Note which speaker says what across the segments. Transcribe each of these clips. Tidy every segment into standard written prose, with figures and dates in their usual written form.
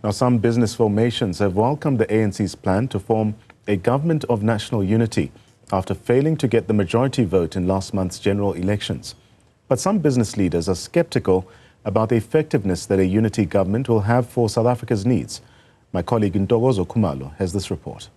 Speaker 1: Now, some business formations have welcomed the ANC's plan to form a government of national unity after failing to get the majority vote in last month's general elections. But some business leaders are skeptical about the effectiveness that a unity government will have for South Africa's needs. My colleague Ntokozo Khumalo has this report.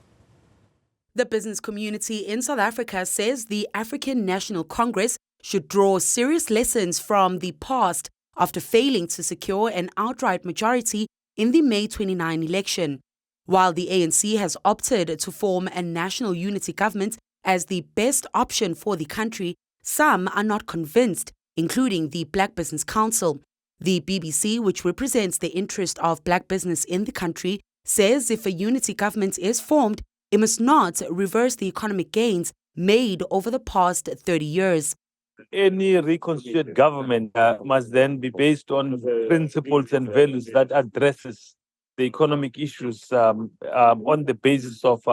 Speaker 2: The business community in South Africa says the African National Congress should draw serious lessons from the past after failing to secure an outright majority in the May 29 election. While the ANC has opted to form a national unity government as the best option for the country, some are not convinced, including the Black Business Council. The BBC, which represents the interest of black business in the country, says if a unity government is formed, it must not reverse the economic gains made over the past 30 years.
Speaker 3: Any reconstituted government must then be based on principles and values that addresses the economic issues on the basis of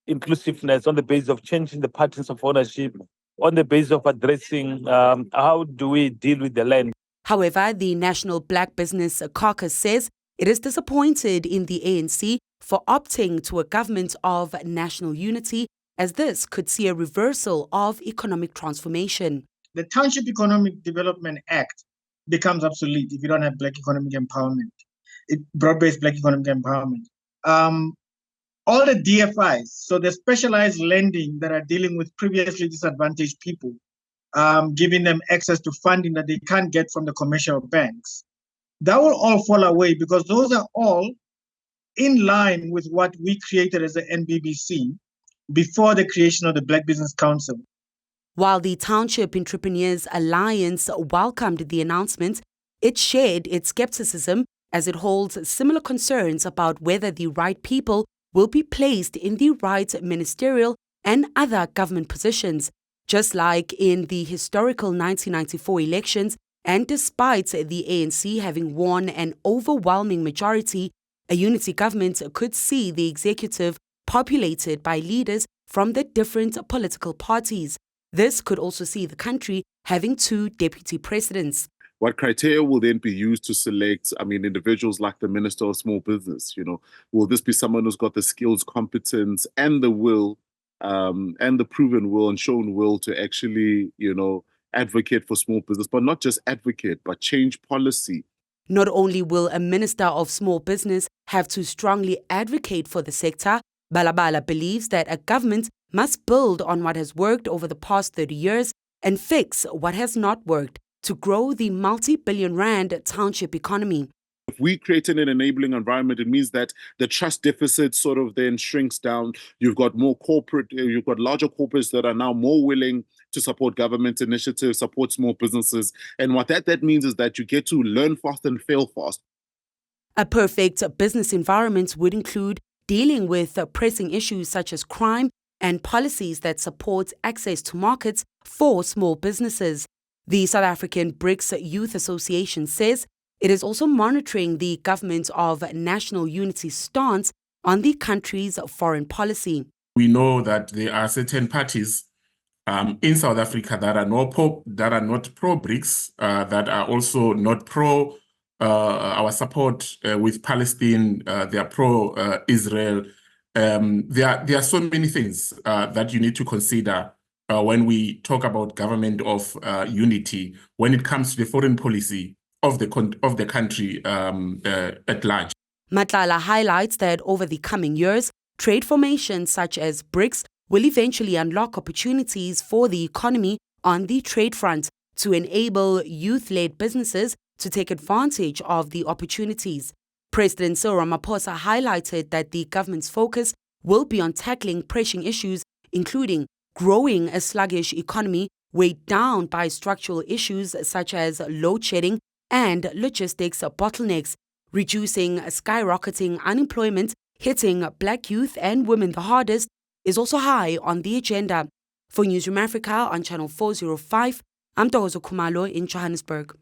Speaker 3: inclusiveness, on the basis of changing the patterns of ownership, on the basis of addressing how do we deal with the land.
Speaker 2: However, the National Black Business Caucus says it is disappointed in the ANC for opting to a government of national unity, as this could see a reversal of economic transformation.
Speaker 4: The Township Economic Development Act becomes obsolete if you don't have black economic empowerment, broad-based black economic empowerment. All the DFIs, so the specialized lending that are dealing with previously disadvantaged people, giving them access to funding that they can't get from the commercial banks, that will all fall away because those are all in line with what we created as the NBBC before the creation of the Black Business Council.
Speaker 2: While the Township Entrepreneurs Alliance welcomed the announcement, it shared its skepticism as it holds similar concerns about whether the right people will be placed in the right ministerial and other government positions. Just like in the historical 1994 elections, and despite the ANC having won an overwhelming majority, a unity government could see the executive populated by leaders from the different political parties. This could also see the country having 2 deputy presidents.
Speaker 5: What criteria will then be used to select, individuals like the Minister of Small Business? Will this be someone who's got the skills, competence, and the will, and the proven will and shown will to actually, advocate for small business, but not just advocate, but change policy?
Speaker 2: Not only will a Minister of Small Business have to strongly advocate for the sector, Balabala believes that a government must build on what has worked over the past 30 years and fix what has not worked to grow the multi-billion rand township economy.
Speaker 5: If we create an enabling environment, it means that the trust deficit sort of then shrinks down. You've got larger corporates that are now more willing to support government initiatives, support small businesses. And what that means is that you get to learn fast and fail fast.
Speaker 2: A perfect business environment would include dealing with pressing issues such as crime and policies that support access to markets for small businesses. The South African BRICS Youth Association says it is also monitoring the government of national unity's stance on the country's foreign policy.
Speaker 6: We know that there are certain parties in South Africa that are not pro-BRICS, that are also not pro our support with Palestine. They are pro-Israel. There are so many things that you need to consider when we talk about government of unity when it comes to the foreign policy of the country at large.
Speaker 2: Matlala highlights that over the coming years, trade formations such as BRICS will eventually unlock opportunities for the economy on the trade front to enable youth-led businesses to take advantage of the opportunities. President Cyril Ramaphosa highlighted that the government's focus will be on tackling pressing issues, including growing a sluggish economy weighed down by structural issues such as load shedding and logistics bottlenecks, reducing skyrocketing unemployment, hitting black youth and women the hardest, is also high on the agenda. For Newzroom Afrika on Channel 405, I'm Ntokozo Khumalo in Johannesburg.